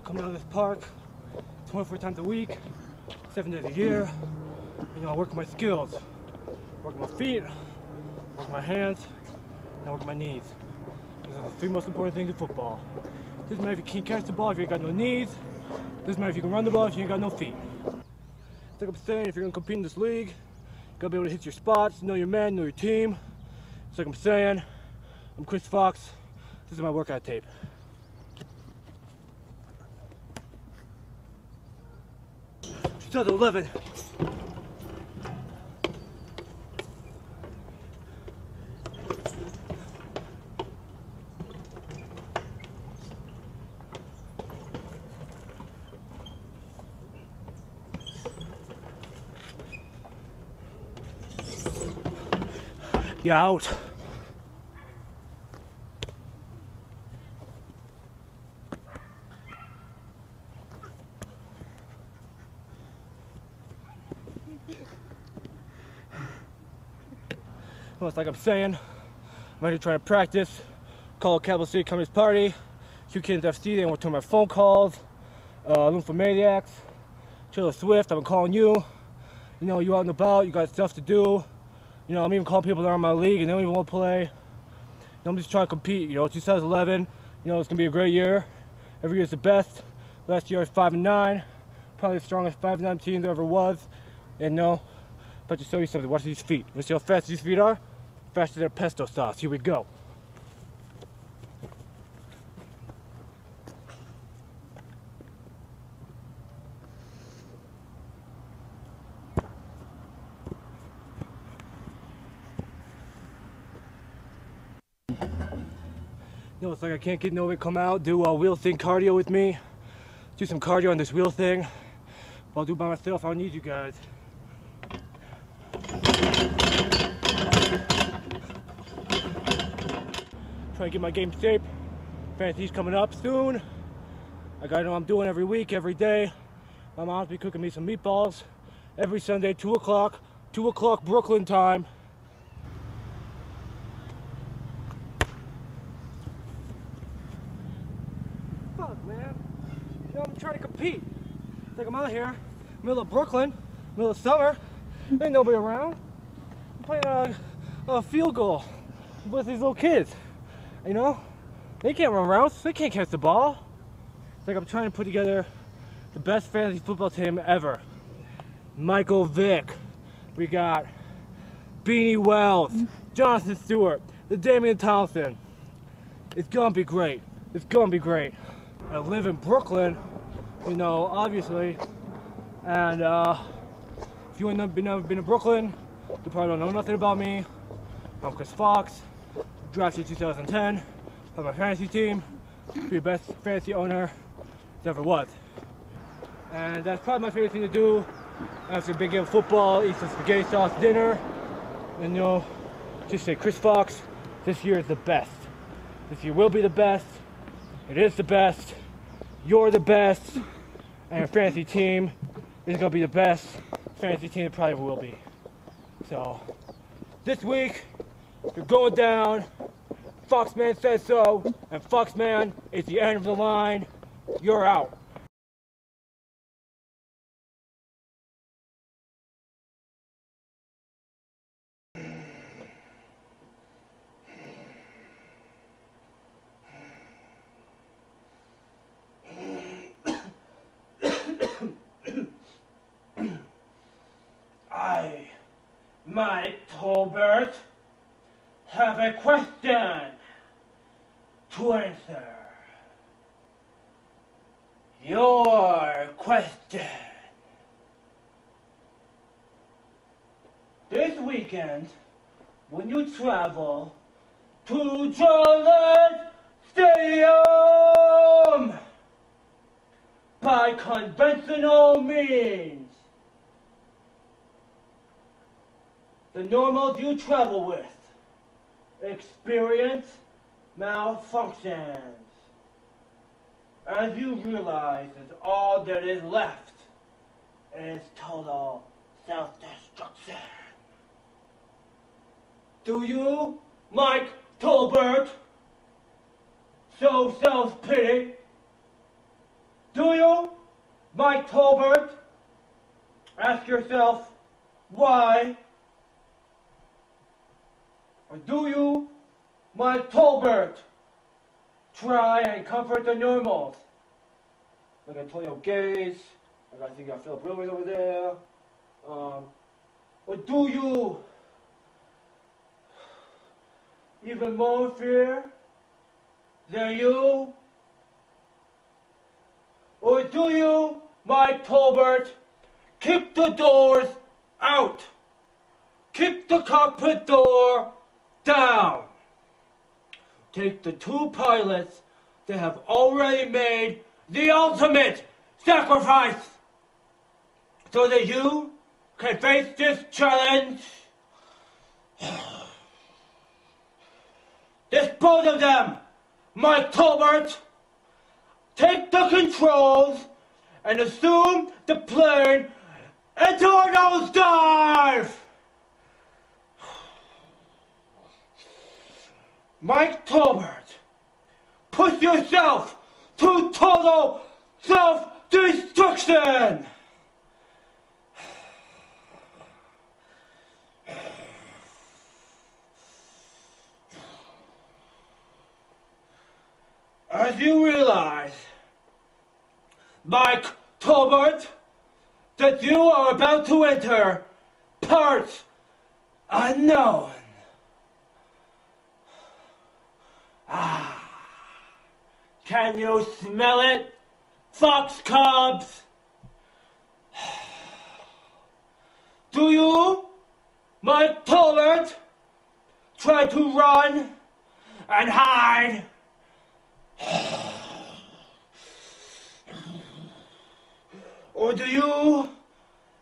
come out of this park 24 times a week, 7 days a year. I work my skills, work my feet, work my hands, and work my knees. Those are the 3 most important things in football. Doesn't matter if you can't catch the ball if you ain't got no knees. Doesn't matter if you can run the ball if you ain't got no feet. It's like I'm saying, if you're gonna compete in this league, you gotta be able to hit your spots, know your man, know your team. It's like I'm saying, I'm Chris Fox. This is my workout tape. Still 11. You're out. Well, it's like I'm saying, I'm ready to try to practice, call a Capital City Communist Party, Hugh Kids FC, they won't turn my phone calls, Room for Maniacs, Taylor Swift, I'm calling you. You out and about, you got stuff to do. I'm even calling people that are in my league and they don't even want to play. I'm just trying to compete, 2011, it's going to be a great year. Every year's the best. Last year I was 5-9, probably the strongest 5-9 team there ever was. And but to show you something, watch these feet. You see how fast these feet are? Faster than pesto sauce. Here we go. It's like I can't get nobody to come out, do a wheel thing cardio with me. Do some cardio on this wheel thing. I'll do it by myself, I don't need you guys. Trying to get my game shape. Fantasy's coming up soon. I gotta know what I'm doing every week, every day. My mom's been cooking me some meatballs every Sunday, 2 o'clock. 2 o'clock Brooklyn time. Fuck, man. I'm trying to compete. It's like I'm out here, middle of Brooklyn, middle of summer. Ain't nobody around. I'm playing a field goal with these little kids. They can't run routes, they can't catch the ball. It's like I'm trying to put together the best fantasy football team ever. Michael Vick, we got Beanie Wells, Jonathan Stewart, the Damian Townsend. It's gonna be great. It's gonna be great. I live in Brooklyn, obviously, and if you ain't never been to Brooklyn, you probably don't know nothing about me. I'm Chris Fox. Drafted 2010, on my fantasy team, be the best fantasy owner there ever was. And that's probably my favorite thing to do after a big game of football, eat some spaghetti sauce dinner, and just say, Chris Fox, this year is the best. This year will be the best. It is the best. You're the best. And your fantasy team is going to be the best fantasy team it probably will be. So, this week, you're going down. Foxman says so, and Foxman is the end of the line. You're out. I, Mike Tolbert, have a question to answer. Your question. This weekend, when you travel to Gillette Stadium, by conventional means, the normals you travel with experience malfunctions as you realize that all that is left is total self-destruction. Do you, Mike Tolbert, show self-pity? Do you, Mike Tolbert, ask yourself why? Or do you, Mike Tolbert, try and comfort the normals? Like Antonio Gates, I think you got Philip Rivers over there. Or do you even more fear than you? Or do you, Mike Tolbert, kick the doors out? Kick the cockpit door down. Take the two pilots that have already made the ultimate sacrifice so that you can face this challenge. Dispose of them, Mike Tolbert. Take the controls and assume the plane into a nosedive. Mike Tolbert, push yourself to total self-destruction. As you realize, Mike Tolbert, that you are about to enter parts unknown. Can you smell it, fox cubs? Do you, Mike Tolbert, try to run and hide? Or do you,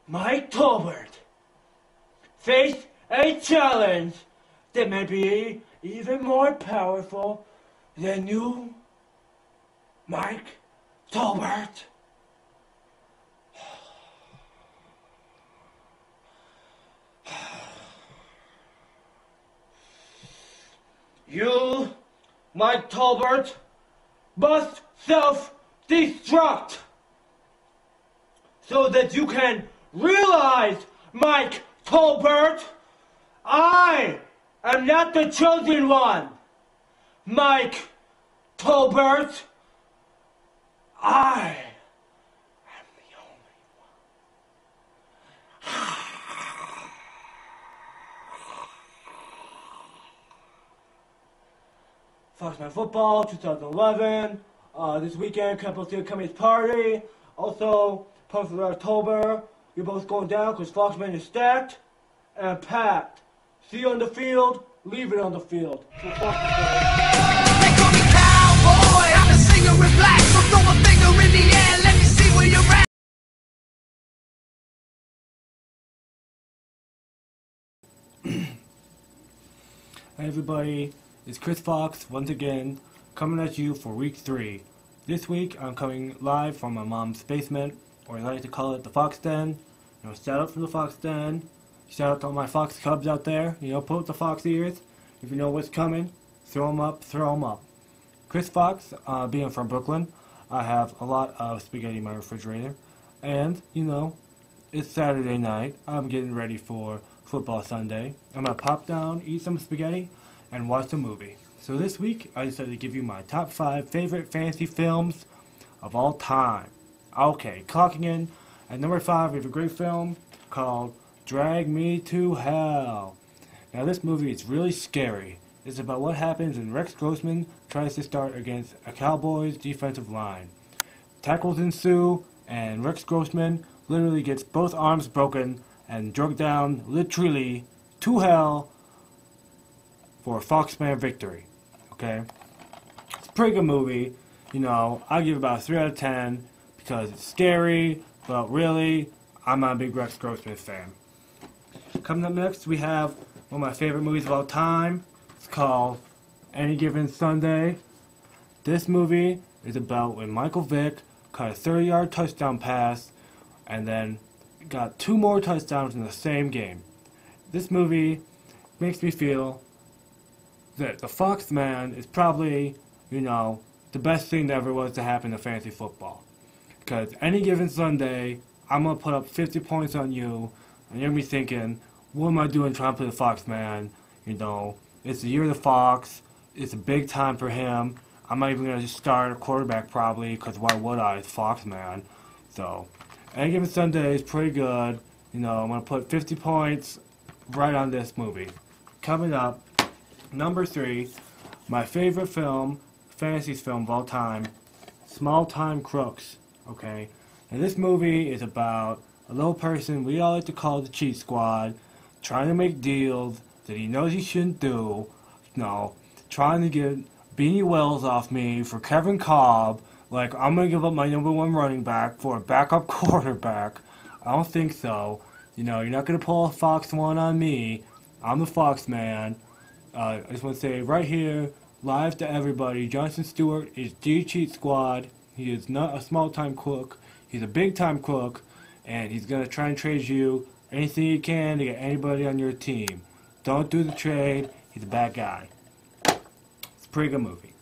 Mike Tolbert, face a challenge that may be even more powerful than you, Mike Tolbert? You, Mike Tolbert, must self-destruct so that you can realize, Mike Tolbert, I am not the chosen one. Mike Tolbert, I am the only one. Foxman Football 2011. This weekend, Campbell Steel Communist Party. Also, Post of October. You're both going down because Foxman is stacked and packed. See you on the field, leave it on the field. They call me cowboy, I'm a singer in black, so throw a finger in the air, let me see where you're at. Hey everybody, it's Chris Fox once again, coming at you for week 3. This week I'm coming live from my mom's basement, or I like to call it the Fox Den. You know, shout out from the Fox Den. Shout out to all my Fox Cubs out there. You know, put up the Fox ears. If you know what's coming, throw them up, throw them up. Chris Fox, being from Brooklyn, I have a lot of spaghetti in my refrigerator. And, you know, it's Saturday night. I'm getting ready for football Sunday. I'm going to pop down, eat some spaghetti, and watch a movie. So this week, I decided to give you my top 5 favorite fantasy films of all time. Okay, clocking in at number 5, we have a great film called Drag Me to Hell. Now this movie is really scary. It's about what happens when Rex Grossman tries to start against a Cowboys defensive line. Tackles ensue, and Rex Grossman literally gets both arms broken and drugged down literally to hell for a Foxman victory. Okay? It's a pretty good movie. You know, I give it about a 3 out of 10 because it's scary, but really, I'm not a big Rex Grossman fan. Coming up next, we have one of my favorite movies of all time. It's called Any Given Sunday. This movie is about when Michael Vick caught a 30-yard touchdown pass and then got 2 more touchdowns in the same game. This movie makes me feel that the Foxman is probably, you know, the best thing that ever was to happen to fantasy football. Because any given Sunday, I'm going to put up 50 points on you, and you're going to be thinking, what am I doing trying to play the Foxman? You know, it's the year of the Fox. It's a big time for him. I'm not even going to start a quarterback probably, because why would I? It's Foxman. So, any given Sunday is pretty good. You know, I'm going to put 50 points right on this movie. Coming up, number 3, my favorite film, fantasy film of all time, Small Time Crooks. Okay, and this movie is about a little person we all like to call the cheat squad, trying to make deals that he knows he shouldn't do. No, trying to get Beanie Wells off me for Kevin Cobb. Like, I'm going to give up my number 1 running back for a backup quarterback. I don't think so. You know, you're not going to pull a Fox 1 on me. I'm the Fox man. I just want to say right here, live to everybody, Jonathan Stewart is the cheat squad. He is not a small-time crook. He's a big-time crook, and he's going to try and trade you anything he can to get anybody on your team. Don't do the trade. He's a bad guy. It's a pretty good movie.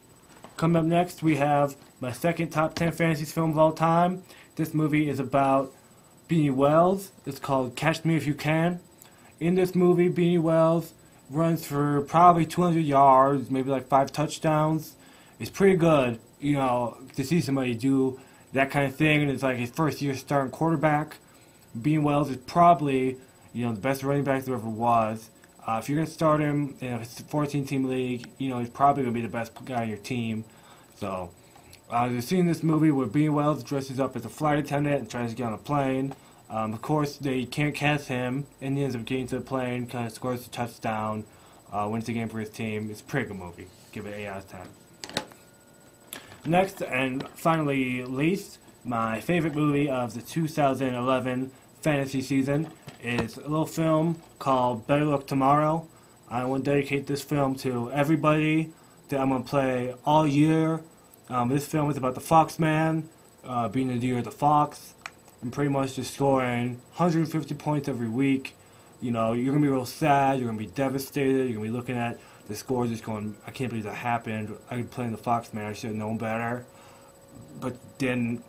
Coming up next, we have my second top 10 fantasy film of all time. This movie is about Beanie Wells. It's called Catch Me If You Can. In this movie, Beanie Wells runs for probably 200 yards, maybe like 5 touchdowns. It's pretty good, you know, to see somebody do that kind of thing, and it's like his first year starting quarterback. Beanie Wells is probably, you know, the best running back there ever was. If you're going to start him in a 14-team league, you know, he's probably going to be the best guy on your team. So, there's a scene in this movie where Beanie Wells dresses up as a flight attendant and tries to get on a plane. Of course, they can't catch him, and he ends up getting to the plane, kind of scores a touchdown, wins the game for his team. It's a pretty good movie. Give it 8 out of 10. Next, and finally least, my favorite movie of the 2011 fantasy season is a little film called Better Luck Tomorrow. I want to dedicate this film to everybody that I'm going to play all year. This film is about the Foxman, being the year of the Fox, and pretty much just scoring 150 points every week. You know, you're going to be real sad, you're going to be devastated, you're going to be looking at the scores just going, I can't believe that happened. I could play in the Foxman, I should have known better. But didn't.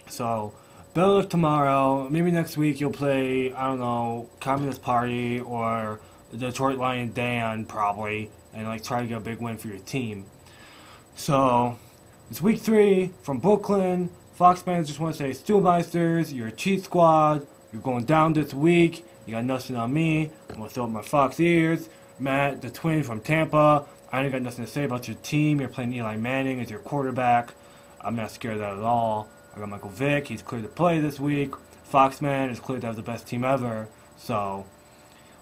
So, better luck tomorrow. Maybe next week you'll play, I don't know, Communist Party or the Detroit Lion Dan, probably, and like try to get a big win for your team. So, it's week 3 from Brooklyn. Fox fans just want to say, Stu Meisters, you're a cheat squad. You're going down this week. You got nothing on me. I'm going to throw up my Fox ears. Matt, the twin from Tampa, I ain't got nothing to say about your team. You're playing Eli Manning as your quarterback. I'm not scared of that at all. I got Michael Vick. He's cleared to play this week. Foxman is cleared to have the best team ever. So,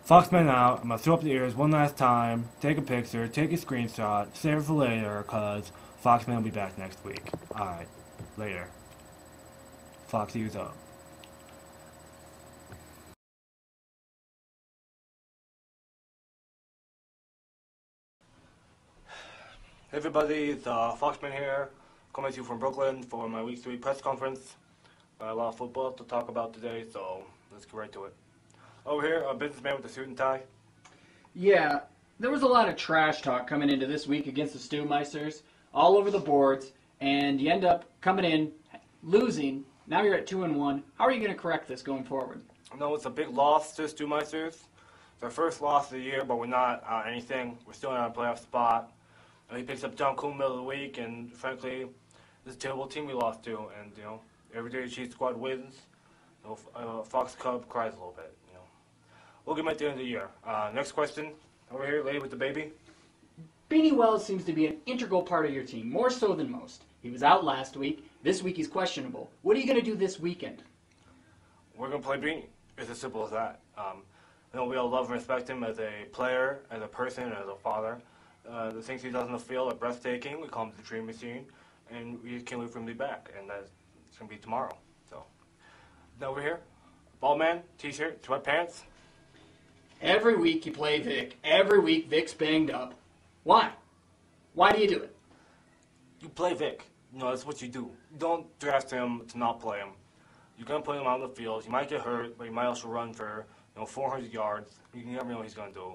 Foxman out. I'm going to throw up the ears one last time. Take a picture. Take a screenshot. Save it for later, because Foxman will be back next week. Alright. Later. Fox ears up. Hey everybody, it's Foxman here, coming to you from Brooklyn for my week 3 press conference. A lot of football to talk about today, so let's get right to it. Over here, a businessman with a suit and tie. Yeah, there was a lot of trash talk coming into this week against the Stewmeisters, all over the boards, and you end up coming in, losing. Now you're at 2-1. How are you going to correct this going forward? No, it's a big loss to Stewmeisters. It's our first loss of the year, but we're not anything. We're still in a playoff spot. He picks up John Kuhn middle of the week, and frankly, this is a terrible team we lost to. And you know, every day the Chiefs squad wins, you know, Fox Cub cries a little bit. You know, we'll get him at the end of the year. Next question, over here, lady with the baby. Beanie Wells seems to be an integral part of your team, more so than most. He was out last week. This week he's questionable. What are you going to do this weekend? We're going to play Beanie. It's as simple as that. You know, we all love and respect him as a player, as a person, and as a father. The things he does on the field are breathtaking. We call him the Dream Machine, and we can't wait for him to be back. And that's going to be tomorrow. So, now over here, bald man, t-shirt, sweatpants. Every week you play Vic. Every week Vic's banged up. Why? Why do you do it? You play Vic. You know, that's what you do. You don't draft him to not play him. You're going to play him out on the field. He might get hurt, but he might also run for 400 yards. You never know what he's going to do.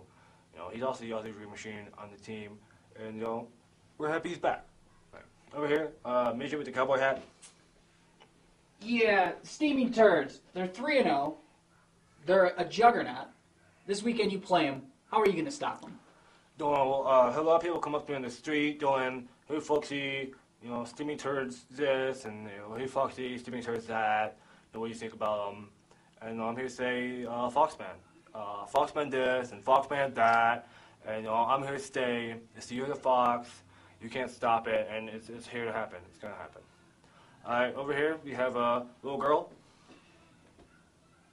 You know, he's also the other dream machine on the team, and you know, we're happy he's back. Right. Over here, midget with the cowboy hat. Yeah, steaming turds. They're 3-0. They're a juggernaut. This weekend you play them. How are you going to stop them? A lot of people come up to me in the street doing, hey Foxy, steaming turds this, and hey Foxy, steaming turds that. What do you think about them? And I'm here to say, Foxman. Foxman this and Foxman that. And I'm here to stay. It's the year of the fox. You can't stop it, and it's here to happen. It's gonna happen. Alright, over here we have a little girl.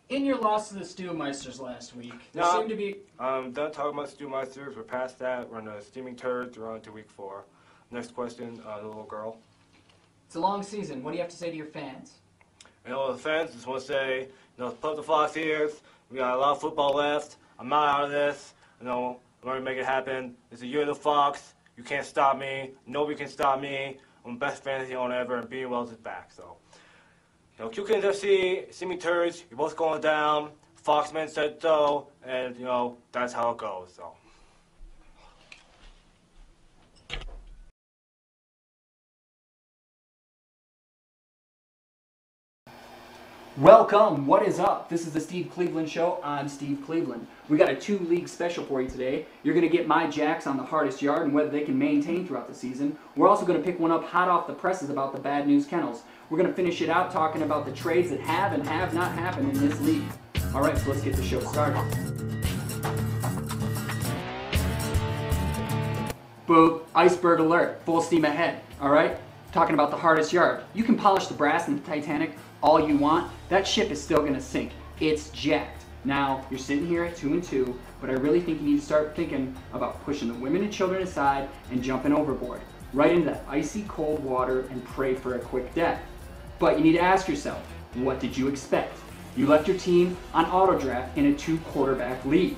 In your loss to the Stewmeisters last week, there seemed to be... I'm done talking about Stewmeisters. We're past that. We're on the steaming turds. We're on to week 4. Next question, the little girl. It's a long season. What do you have to say to your fans? The fans just want to say, put up the fox ears. We got a lot of football left. I'm not out of this. I'm going to make it happen. It's the year of the fox. You can't stop me. Nobody can stop me. I'm the best fantasy owner ever, and being Wells is back. So, QK's FC, Steaming Turds, you're both going down. Foxman said so, and that's how it goes. So. Welcome, what is up? This is the Steve Cleveland Show. I'm Steve Cleveland. We got a 2-league special for you today. You're going to get my jacks on the hardest yard and whether they can maintain throughout the season. We're also going to pick one up hot off the presses about the bad news kennels. We're going to finish it out talking about the trades that have and have not happened in this league. Alright, so let's get the show started. Boop, iceberg alert, full steam ahead. Alright, talking about the hardest yard. You can polish the brass in the Titanic all you want, that ship is still going to sink. It's jacked. Now, you're sitting here at 2-2, but I really think you need to start thinking about pushing the women and children aside and jumping overboard, right into that icy cold water and pray for a quick death. But you need to ask yourself, what did you expect? You left your team on auto draft in a 2-quarterback league.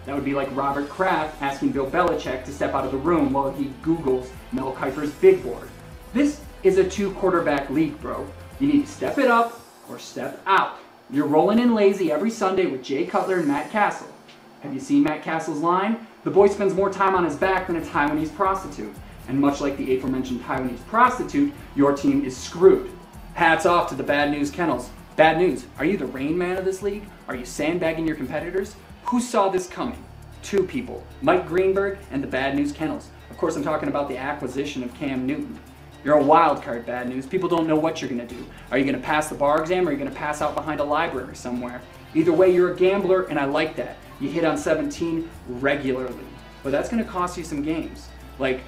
That would be like Robert Kraft asking Bill Belichick to step out of the room while he Googles Mel Kiper's big board. This is a 2-quarterback league, bro. You need to step it up or step out. You're rolling in lazy every Sunday with Jay Cutler and Matt Castle. Have you seen Matt Castle's line? The boy spends more time on his back than a Taiwanese prostitute. And much like the aforementioned Taiwanese prostitute, your team is screwed. Hats off to the bad news kennels. Bad news, are you the Rain Man of this league? Are you sandbagging your competitors? Who saw this coming? 2 people, Mike Greenberg and the bad news kennels. Of course, I'm talking about the acquisition of Cam Newton. You're a wild card, bad news. People don't know what you're going to do. Are you going to pass the bar exam or are you going to pass out behind a library somewhere? Either way, you're a gambler, and I like that. You hit on 17 regularly. But that's going to cost you some games. Like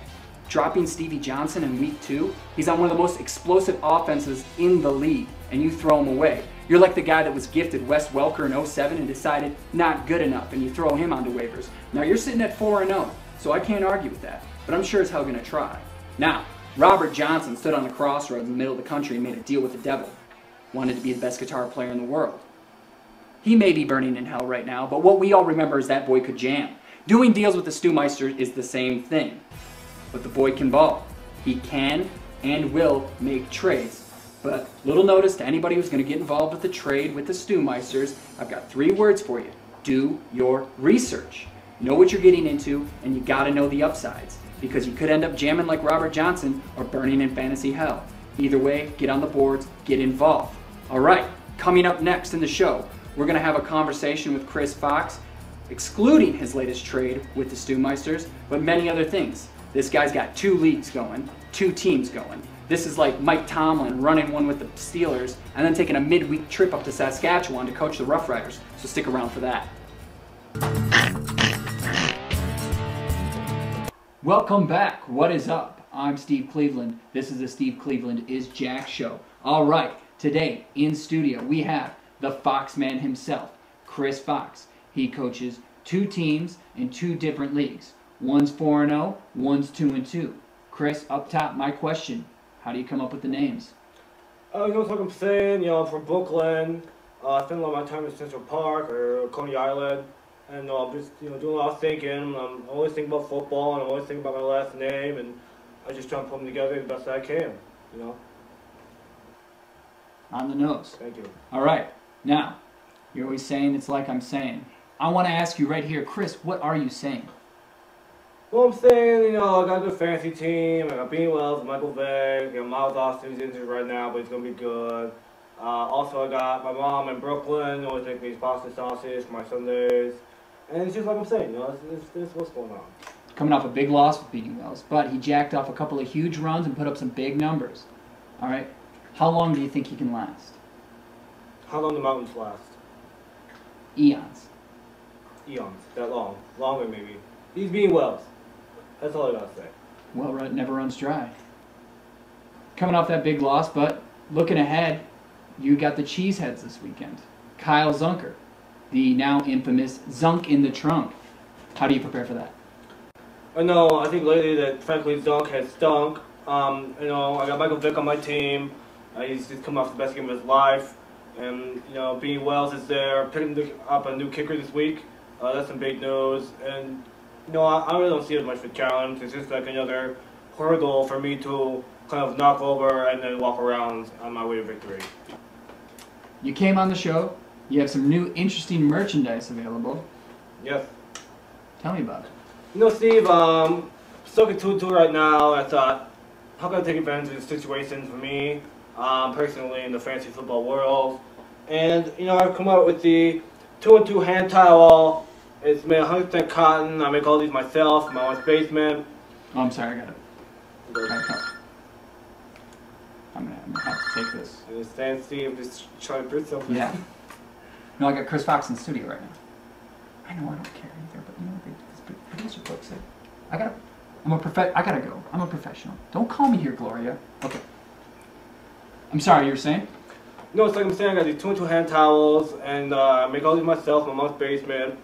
dropping Stevie Johnson in week 2. He's on one of the most explosive offenses in the league, and you throw him away. You're like the guy that was gifted Wes Welker in 07 and decided not good enough, and you throw him onto waivers. Now, you're sitting at 4-0, so I can't argue with that. But I'm sure as hell going to try. Now, Robert Johnson stood on the crossroads in the middle of the country and made a deal with the devil. Wanted to be the best guitar player in the world. He may be burning in hell right now, but what we all remember is that boy could jam. Doing deals with the Stewmeisters is the same thing. But the boy can ball. He can and will make trades. But little notice to anybody who's going to get involved with the trade with the Stewmeisters, I've got 3 words for you. Do your research. Know what you're getting into, and you got to know the upsides. Because you could end up jamming like Robert Johnson or burning in fantasy hell. Either way, get on the boards, get involved. Alright, coming up next in the show, we're going to have a conversation with Chris Fox, excluding his latest trade with the Stewmeisters, but many other things. This guy's got 2 leagues going, 2 teams going. This is like Mike Tomlin running one with the Steelers and then taking a midweek trip up to Saskatchewan to coach the Rough Riders, so stick around for that. Welcome back. What is up? I'm Steve Cleveland. This is the Steve Cleveland is Jack show. All right, today in studio we have the Foxman himself, Chris Fox. He coaches 2 teams in 2 different leagues. One's 4-0, one's 2-2. Chris, up top, my question: how do you come up with the names? Like I'm saying, I'm from Brooklyn. I spend a lot of my time in Central Park or Coney Island. And I'm just, doing a lot of thinking. I'm always thinking about football, and I'm always thinking about my last name, and I just try to put them together the best I can, On the nose. Thank you. All right. Now, you're always saying it's like I'm saying. I want to ask you right here, Chris, what are you saying? Well, I'm saying, I got a good fantasy team. I got Bean Wells, Michael Vick. Miles Austin's injured right now, but he's going to be good. Also, I got my mom in Brooklyn always make me pasta sausage for my Sundays. And it's just like I'm saying, this is what's going on. Coming off a big loss with beating Wells, but he jacked off a couple of huge runs and put up some big numbers. All right, how long do you think he can last? How long do mountains last? Eons. Eons. That long. Longer, maybe. He's beating Wells. That's all I gotta say. Well, it never runs dry. Coming off that big loss, but looking ahead, you got the Cheeseheads this weekend. Kyle Zunker, the now infamous Zunk in the Trunk. How do you prepare for that? I know, I think lately that frankly Zunk has stunk. I got Michael Vick on my team. He's just come off the best game of his life. And, B. Wells is there, picking up a new kicker this week. That's some big news. And, I really don't see it much of a challenge. It's just like another hurdle for me to kind of knock over and then walk around on my way to victory. You came on the show. You have some new interesting merchandise available. Yes. Tell me about it. Steve, stuck at 2-2 right now. I thought, how can I take advantage of this situation for me, personally, in the fantasy football world? And, I've come up with the 2-2 hand towel. It's made 100% cotton. I make all these myself in my own basement. Oh, I'm sorry, I got it. I'm gonna have to take this. I understand, Steve. Just trying to prove something. Yeah. No, I got Chris Fox in the studio right now. I know I don't care either, but the producer folks say, I gotta go. I'm a professional. Don't call me here, Gloria. Okay. I'm sorry, you were saying? No, it's like I'm saying, I got these 2-2 hand towels, and I make all these myself in my mom's basement.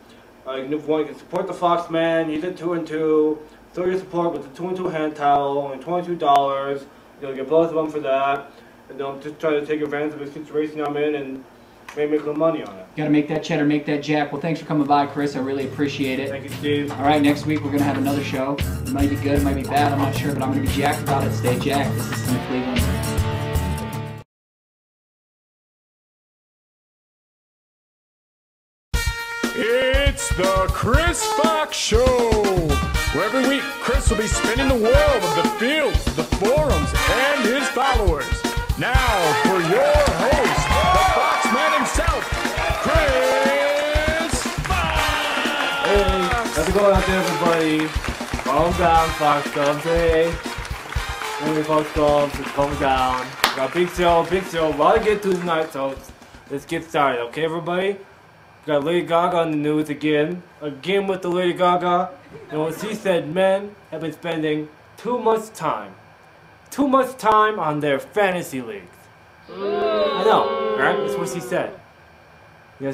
You can support the Foxman, use it 2-2. Show your support with the 2-2 hand towel, only $22. You'll get both of them for that. And just try to take advantage of the situation I'm in and maybe make a little money on it. You gotta make that cheddar, make that jack. Well, thanks for coming by, Chris. I really appreciate it. Thank you, Steve. All right, next week we're gonna have another show. It might be good, it might be bad, I'm not sure, but I'm gonna be jacked about it. Stay jacked. This is Tim Cleveland. It's the Chris Fox Show, where every week Chris will be spinning the world of the fields, the forums, and his followers. Now, for your host, the Foxman himself, Chris Fox! Hey, how's it going out there, everybody? Calm down, Fox Cubs. Hey, Fox Cubs, just calm down. Got a big show, a lot to get to tonight, so let's get started, okay, everybody? Got Lady Gaga on the news again with the Lady Gaga. What she said, men have been spending too much time on their fantasy leagues. I know, right? That's what she said.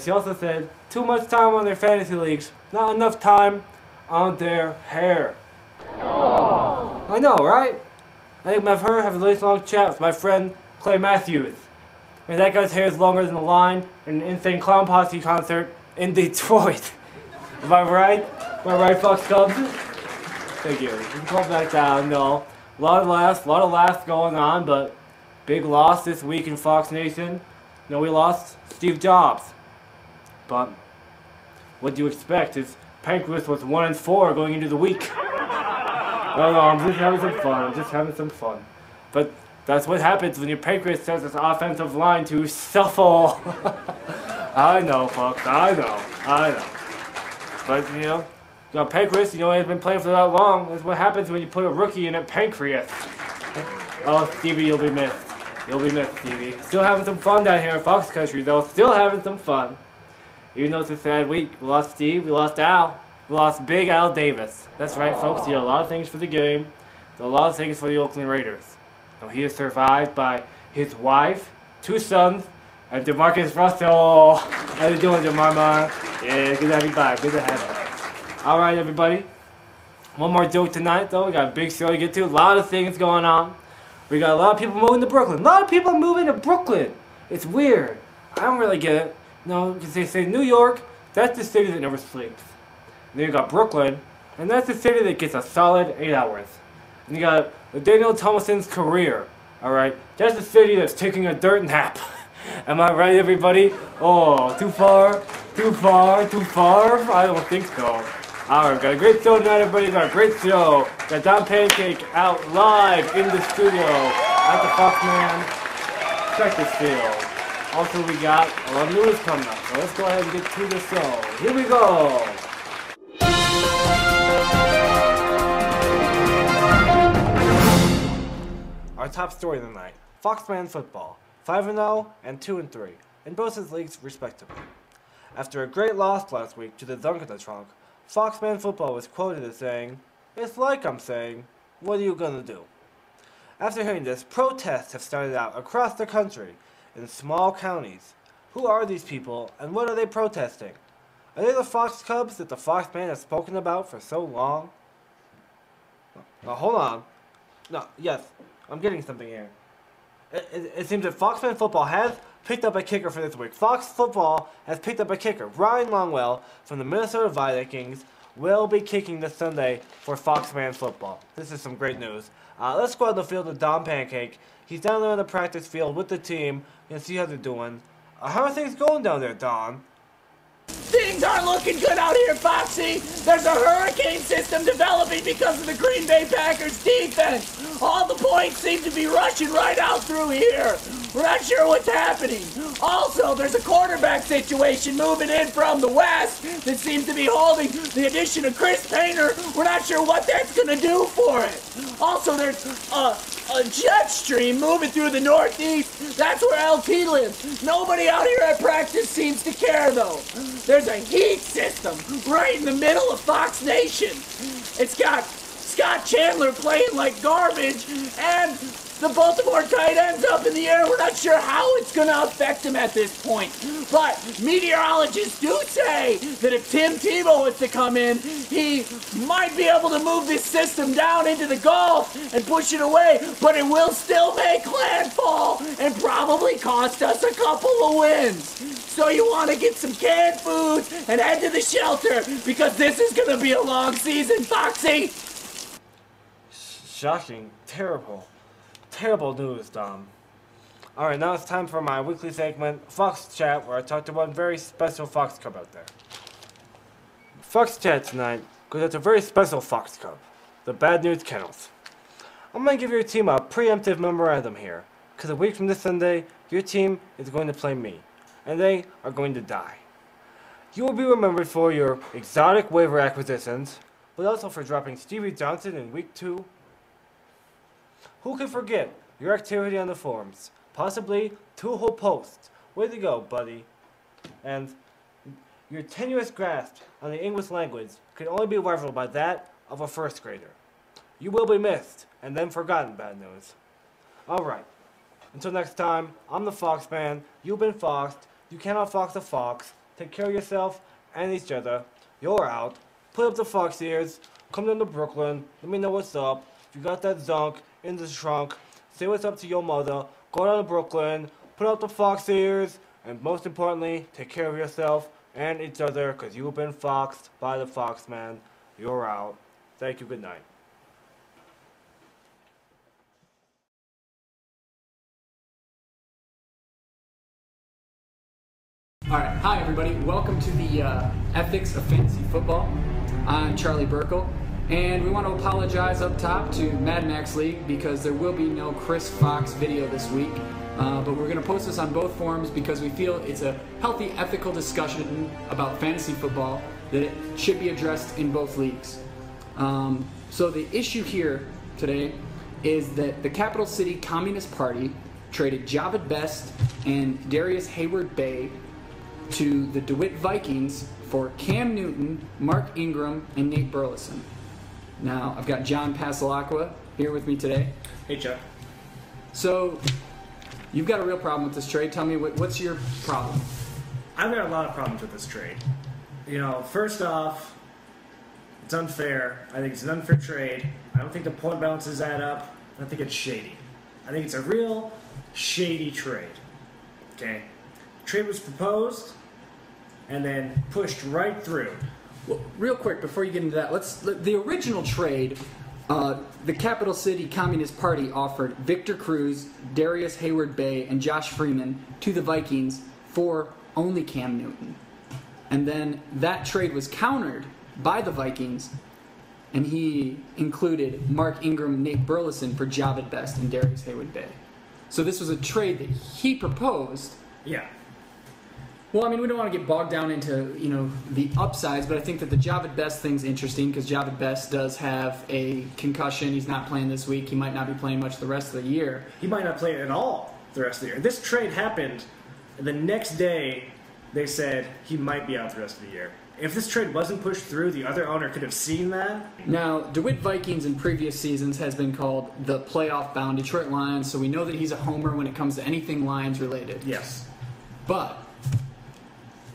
She also said, too much time on their fantasy leagues, not enough time on their hair. I know, right? I think I've heard have a really long chat with my friend Clay Matthews. And that guy's hair is longer than the line in an Insane Clown Posse concert in Detroit. Am I right? Am I right, Fox Cubs? Thank you. You can calm back down. No. A lot of laughs going on, but big loss this week in Fox Nation. We lost Steve Jobs. But what do you expect? His pancreas was 1-4 going into the week. No, I'm just having some fun. But that's what happens when your pancreas tells its offensive line to shuffle. I know, folks. I know. But, pancreas, has been playing for that long. That's what happens when you put a rookie in a pancreas. Oh, Stevie, you'll be missed. You'll be missed, Stevie. Still having some fun down here in Fox Country, though. Still having some fun. Even though it's a sad week. We lost Steve. We lost Al. We lost Big Al Davis. That's right, folks. He did a lot of things for the game. Did a lot of things for the Oakland Raiders. He is survived by his wife, 2 sons, and DeMarcus Russell. How you doing, DeMarma? Yeah, good to have you back. Good to have you. All right, everybody. One more joke tonight, though. We got a big show to get to. A lot of things going on. We got a lot of people moving to Brooklyn. A lot of people are moving to Brooklyn. It's weird. I don't really get it. Because they say New York, that's the city that never sleeps. And then you got Brooklyn, and that's the city that gets a solid 8 hours. And you got Daniel Thomason's career, alright? That's the city that's taking a dirt nap. Am I right, everybody? Oh, too far? I don't think so. Alright, got a great show tonight, everybody. Got a great show. Got Don Pancake out live in the studio at the Foxman. Check this field. Also, we got a lot of news coming up, so let's go ahead and get to the show. Here we go! Our top story tonight, Foxman football, 5-0 and 2-3, in both his leagues respectively. After a great loss last week to the Dunk in the Trunk, Foxman football was quoted as saying, "It's like I'm saying, what are you gonna do?" After hearing this, protests have started out across the country in small counties. Who are these people and what are they protesting? Are they the Fox Cubs that the Foxman has spoken about for so long? Now, hold on. No, yes. I'm getting something here. It seems that Foxman football has picked up a kicker for this week. Fox football has picked up a kicker. Ryan Longwell from the Minnesota Vikings will be kicking this Sunday for Foxman football. This is some great news. Let's go out on the field with Don Pancake. He's down there on the practice field with the team. You can see how they're doing. How are things going down there, Don? Things aren't looking good out here, Foxy. There's a hurricane system developing because of the Green Bay Packers defense. All the points seem to be rushing right out through here. We're not sure what's happening. Also, there's a quarterback situation moving in from the west that seems to be holding the addition of Chris Painter. We're not sure what that's going to do for it. Also, there's a jet stream moving through the northeast. That's where LT lives. Nobody out here at practice seems to care, though. There's a heat system right in the middle of Fox Nation. It's got Scott Chandler playing like garbage and the Baltimore tight ends up in the air. We're not sure how it's going to affect him at this point. But meteorologists do say that if Tim Tebow was to come in, he might be able to move this system down into the Gulf and push it away, but it will still make landfall and probably cost us a couple of wins. So you want to get some canned food and head to the shelter because this is going to be a long season, Foxy. Shocking. Terrible. Terrible news, Dom. Alright, now it's time for my weekly segment, Fox Chat, where I talk to one very special Fox Cub out there. Fox Chat tonight goes out to a very special Fox Cub, the Bad News Kennels. I'm going to give your team a preemptive memorandum here, because a week from this Sunday, your team is going to play me, and they are going to die. You will be remembered for your exotic waiver acquisitions, but also for dropping Stevie Johnson in week 2. Who can forget your activity on the forums? Possibly 2 whole posts. Way to go, buddy. And your tenuous grasp on the English language can only be rivaled by that of a first grader. You will be missed, and then forgotten, Bad News. Alright. Until next time, I'm the Foxman. You've been foxed. You cannot fox a fox. Take care of yourself and each other. You're out. Put up the fox ears. Come down to Brooklyn. Let me know what's up. If you got that zunk in the trunk, say what's up to your mother. Go down to Brooklyn. Put up the fox ears. And most importantly, take care of yourself and each other, because you've been foxed by the Foxman. You're out. Thank you. Good night. Alright, hi everybody. Welcome to the Ethics of Fantasy Football. I'm Charlie Burkle, and we want to apologize up top to Mad Max League because there will be no Chris Fox video this week. But we're going to post this on both forums because we feel it's a healthy, ethical discussion about fantasy football that it should be addressed in both leagues. So the issue here today is that the Capital City Communist Party traded Javid Best and Darius Hayward-Bay to the DeWitt Vikings for Cam Newton, Mark Ingram, and Nate Burleson. Now, I've got John Pasalacqua here with me today. Hey, Chuck. So, you've got a real problem with this trade. Tell me, what's your problem? I've got a lot of problems with this trade. You know, first off, it's unfair. I think it's an unfair trade. I don't think the point balances add up. I think it's shady. I think it's a real shady trade. Okay? Trade was proposed and then pushed right through. Well, real quick, before you get into that, the original trade, the Capital City Communist Party offered Victor Cruz, Darius Hayward-Bay, and Josh Freeman to the Vikings for only Cam Newton. And then that trade was countered by the Vikings, and he included Mark Ingram, Nate Burleson for Javid Best and Darius Hayward-Bay. So this was a trade that he proposed, Yeah. Well, I mean, we don't want to get bogged down into, the upsides, but I think that the Javid Best thing's interesting because Javid Best does have a concussion. He's not playing this week. He might not be playing much the rest of the year. He might not play at all the rest of the year. This trade happened, and the next day they said he might be out the rest of the year. If this trade wasn't pushed through, the other owner could have seen that. Now, DeWitt Vikings in previous seasons has been called the playoff-bound Detroit Lions, so we know that he's a homer when it comes to anything Lions related. Yes. But,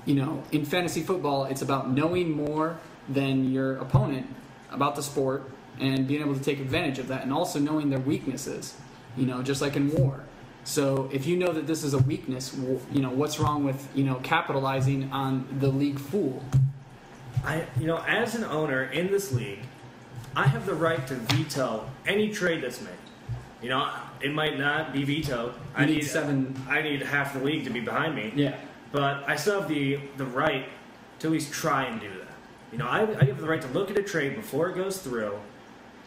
in fantasy football, it's about knowing more than your opponent about the sport and being able to take advantage of that, and also knowing their weaknesses, just like in war. So if you know that this is a weakness, what's wrong with, capitalizing on the league fool? As an owner in this league, I have the right to veto any trade that's made. It might not be vetoed. I need 7. I need half the league to be behind me. Yeah. But I still have the right to at least try and do that. I have the right to look at a trade before it goes through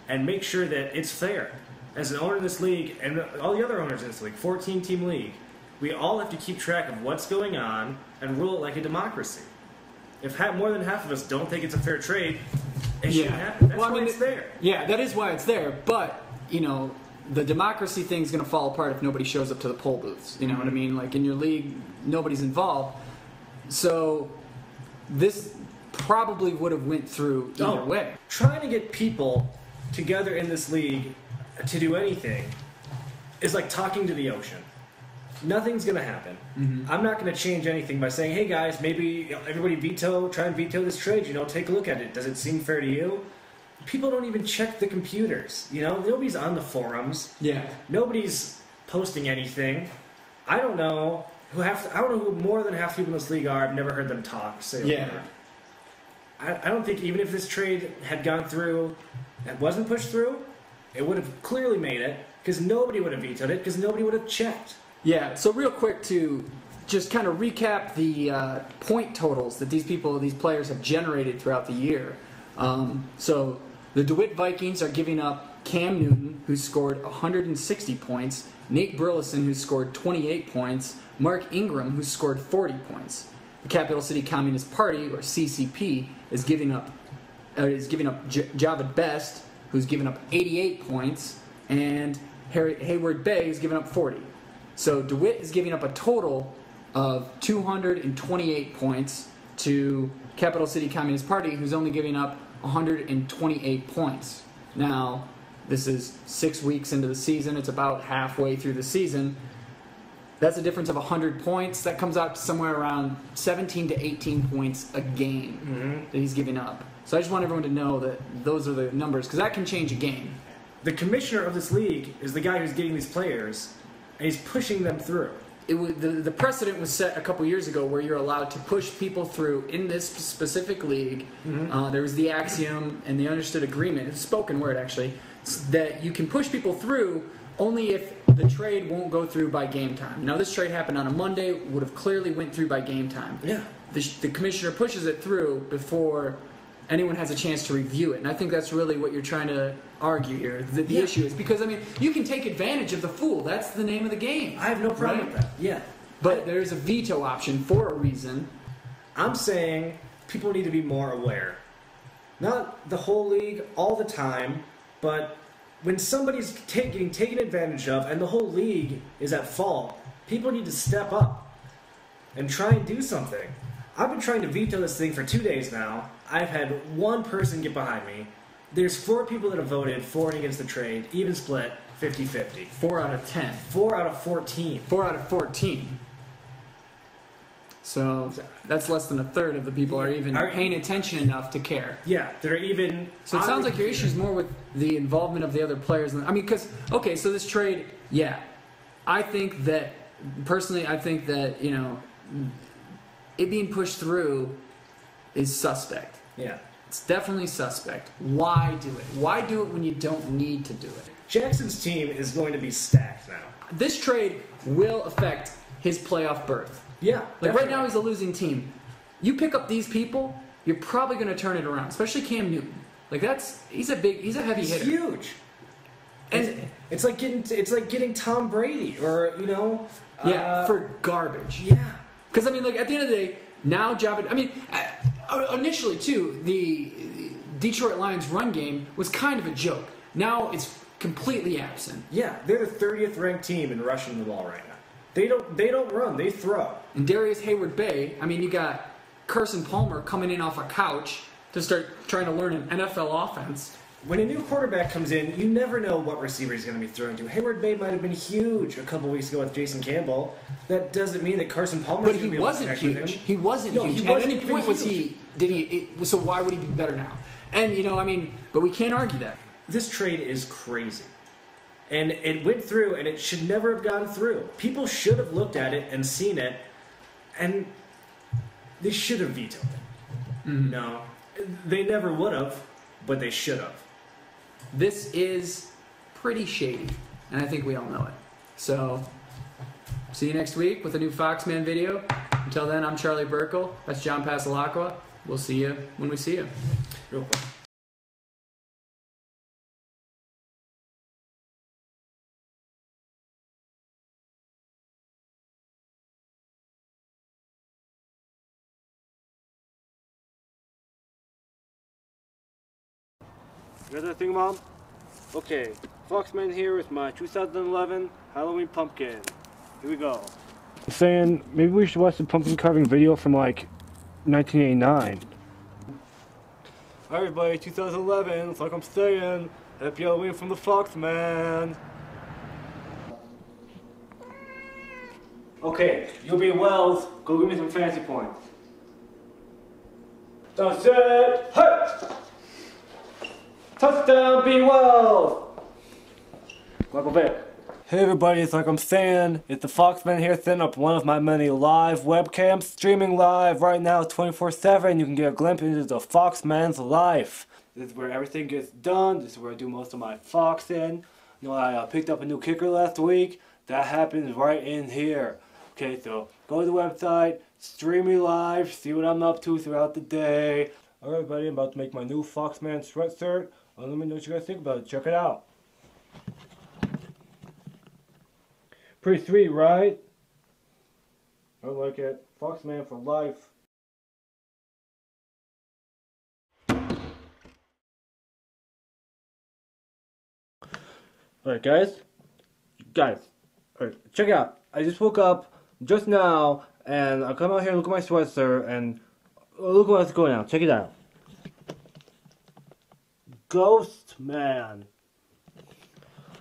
and make sure that it's fair. As an owner of this league, and all the other owners in this league, 14-team league, we all have to keep track of what's going on and rule it like a democracy. If more than half of us don't think it's a fair trade, it shouldn't happen. That's why it's there. Yeah, that is why it's there. But, the democracy thing's going to fall apart if nobody shows up to the poll booths. You know what I mean? Like in your league, nobody's involved. So this probably would have went through either way. Trying to get people together in this league to do anything is like talking to the ocean. Nothing's going to happen. Mm-hmm. I'm not going to change anything by saying, hey guys, maybe everybody try and veto this trade, take a look at it. Does it seem fair to you? People don't even check the computers. Nobody's on the forums. Yeah. Nobody's posting anything. I don't know who more than half the people in this league are. I've never heard them talk. I don't think even if this trade had gone through and wasn't pushed through, it would have clearly made it because nobody would have vetoed it because nobody would have checked. Yeah, so real quick to just kind of recap the point totals that these players have generated throughout the year. So the DeWitt Vikings are giving up Cam Newton, who scored 160 points, Nate Burleson, who scored 28 points, Mark Ingram, who scored 40 points. The Capital City Communist Party, or CCP, is giving up Javid Best, who's given up 88 points, and Hayward Bay is giving up 40. So DeWitt is giving up a total of 228 points to Capital City Communist Party, who's only giving up 128 points. Now, this is 6 weeks into the season. It's about halfway through the season. That's a difference of 100 points. That comes out to somewhere around 17 to 18 points a game that he's giving up. So I just want everyone to know that those are the numbers, because that can change a game. The commissioner of this league is the guy who's getting these players, and he's pushing them through. The precedent was set a couple years ago where you're allowed to push people through in this specific league. There was the axiom and the understood agreement, it's a spoken word actually, that you can push people through only if the trade won't go through by game time. Now this trade happened on a Monday, would have clearly went through by game time. Yeah. The commissioner pushes it through before anyone has a chance to review it. And I think that's really what you're trying to argue here. The issue is because, you can take advantage of the fool. That's the name of the game. I have no problem with that. Yeah. But there's a veto option for a reason. I'm saying people need to be more aware. Not the whole league all the time, but when somebody's getting taken advantage of and the whole league is at fault, people need to step up and try and do something. I've been trying to veto this thing for 2 days now. I've had one person get behind me. There's 4 people that have voted for and against the trade, even split, 50-50. 4 out of 10. 4 out of 14. 4 out of 14. So that's less than a third of the people are even paying attention enough to care. Yeah, they're even... So it sounds like your issue is more with the involvement of the other players. Because, okay, so this trade, I think that, personally, it being pushed through is suspect. Yeah. It's definitely suspect. Why do it? Why do it when you don't need to do it? Jackson's team is going to be stacked now. This trade will affect his playoff berth. Yeah. Right now he's a losing team. You pick up these people, you're probably going to turn it around, especially Cam Newton. He's a heavy hitter. He's huge. And it's like getting Tom Brady or for garbage. Yeah. Because I mean, like at the end of the day, now Javin. I mean, initially too, the Detroit Lions run game was kind of a joke. Now it's completely absent. Yeah, they're the 30th ranked team in rushing the ball right now. They don't run, they throw. And Darius Hayward-Bay, I mean, you got Carson Palmer coming in off a couch to start trying to learn an NFL offense. When a new quarterback comes in, you never know what receiver he's going to be throwing to. Hayward-Bay might have been huge a couple weeks ago with Jason Campbell. That doesn't mean that Carson Palmer. But he wasn't huge. He wasn't huge. At any point was he? Did he? So why would he be better now? And I mean, but we can't argue that. This trade is crazy. And it went through, and it should never have gone through. People should have looked at it and seen it, and they should have vetoed it. No, they never would have, but they should have. This is pretty shady, and I think we all know it. So, see you next week with a new Foxman video. Until then, I'm Charlie Burkle. That's John Pasalacqua. We'll see you when we see you. Real quick. You got that thing, Mom? Okay, Foxman here with my 2011 Halloween pumpkin. Here we go. I'm saying maybe we should watch the pumpkin carving video from like 1989. Hi everybody, 2011. It's like I'm saying. Happy Halloween from the Foxman. Okay, you'll be Wells. Go give me some fancy points. That's it. Hey! Touchdown, B. Wells! Michael Vick. Hey everybody, it's like I'm saying, it's the Foxman here setting up one of my many live webcams, streaming live right now 24/7. You can get a glimpse into the Foxman's life. This is where everything gets done. This is where I do most of my foxing. You know, I picked up a new kicker last week. That happens right in here. Okay, so go to the website, stream me live, see what I'm up to throughout the day. Alright everybody, I'm about to make my new Foxman sweatshirt. Let me know what you guys think about it. Check it out. Pretty sweet, right? I like it. Foxman for life. Alright guys. Alright, check it out. I just woke up just now and I come out here and look at my sweatshirt and look what's going on. Check it out. Ghost Man.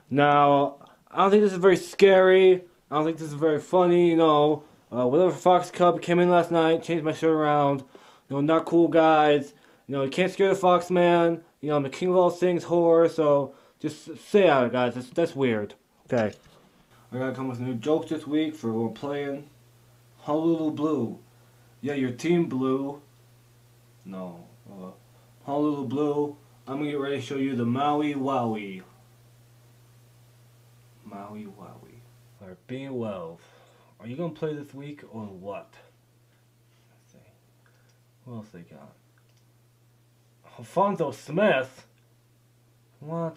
Now, I don't think this is very scary. I don't think this is very funny, you know. Whatever Fox Cub came in last night, changed my shirt around. You know, not cool guys. You know, you can't scare the Fox Man. You know, I'm the king of all things horror, so just stay out of it, guys. That's weird. Okay. I gotta come with new jokes this week for we're playing Honolulu Blue. Yeah, your team blue. No. Honolulu Blue. I'm gonna get ready to show you the Maui Wowie. Maui Wowie. Alright, being well. Are you gonna play this week or what? Let's see. What else they got? Alfonso Smith? What?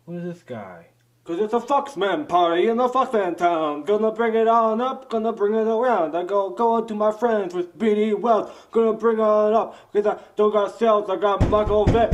What is this guy? Cause it's a Foxman party in the Foxman town. Gonna bring it on up, gonna bring it around. I go to my friends with BD Wells. Gonna bring it up, cause I don't got sales, I got Michael Vick.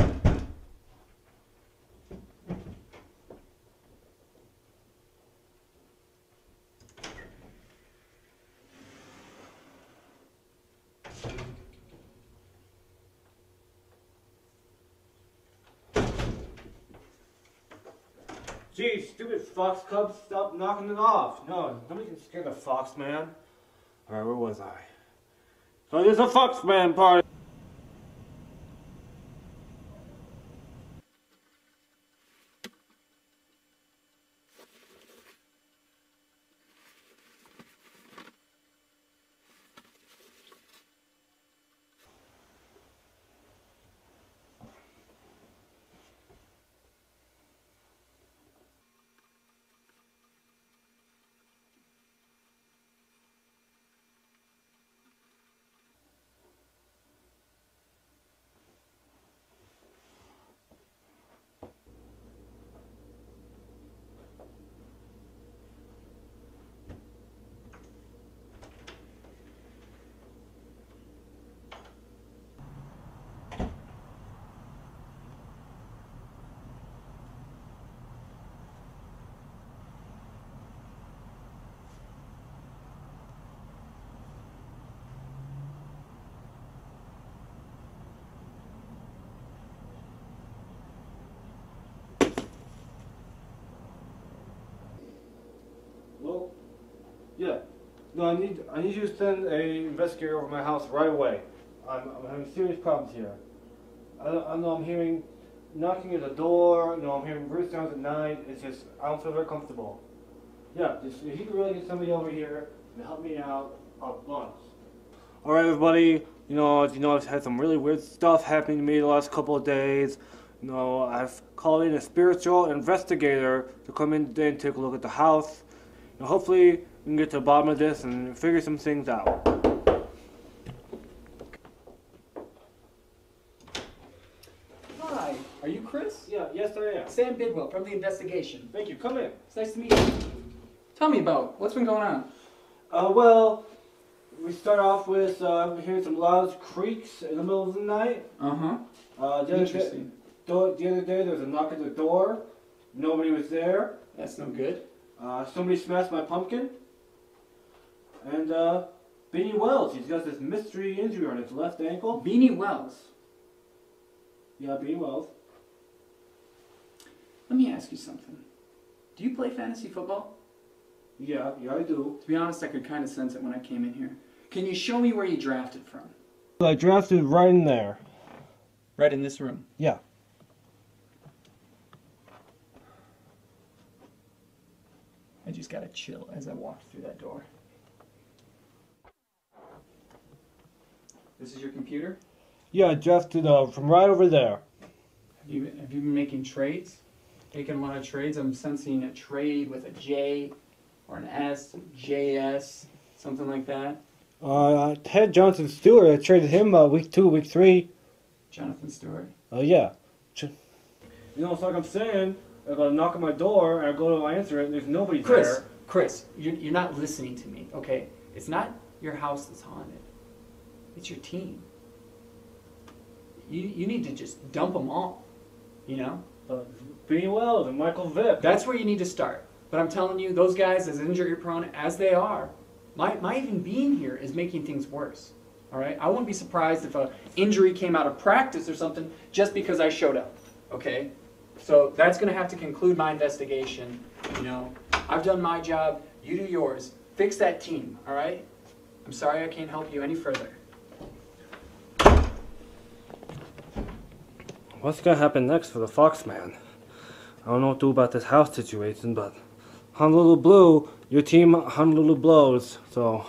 Gee, stupid Fox Cubs, stop knocking it off. No, nobody can scare the Foxman. Alright, where was I? So there's a Foxman party. No, I need you to send a investigator over my house right away. I'm having serious problems here. I know I'm hearing knocking at the door. You know, I'm hearing weird sounds at night. It's just I don't feel very comfortable. Yeah, just if you could really get somebody over here to help me out at once. All right, everybody. You know, as you know, I've had some really weird stuff happening to me the last couple of days. You know, I've called in a spiritual investigator to come in today and take a look at the house. And hopefully, we can get to the bottom of this and figure some things out. Hi, are you Chris? Yeah, yes, I am. Sam Bidwell from the investigation. Thank you. Come in. It's nice to meet you. Tell me about what's been going on. Well, we start off with hearing some loud creaks in the middle of the night. Interesting. The other day, there was a knock at the door. Nobody was there. That's no good. Somebody smashed my pumpkin. And Beanie Wells, he's got this mystery injury on his left ankle. Beanie Wells. Yeah, Beanie Wells. Let me ask you something. Do you play fantasy football? Yeah, I do. To be honest, I could kind of sense it when I came in here. Can you show me where you drafted from? I drafted right in there. Right in this room. Yeah. I just gotta chill as I walk through that door. This is your computer? Yeah, I drafted from right over there. Have you been making trades? Taking a lot of trades? I'm sensing a trade with a J or an S, JS, something like that. Ted Johnson Stewart, I traded him week 2, week 3. Jonathan Stewart. Yeah. You know, it's like I'm saying, I go to knock on my door, and I go to answer it, and there's nobody there. Chris, you're not listening to me, okay? It's not your house that's haunted. It's your team. You need to just dump them all, you know? Beanie Wells and Michael Vick. That's where you need to start. But I'm telling you, those guys, as injury prone as they are, my even being here is making things worse. All right? I wouldn't be surprised if an injury came out of practice or something just because I showed up. Okay? So that's going to have to conclude my investigation. You know, I've done my job. You do yours. Fix that team. All right? I'm sorry I can't help you any further. What's gonna happen next for the Foxman? I don't know what to do about this house situation, but Honolulu Blue, your team Honolulu blows, so.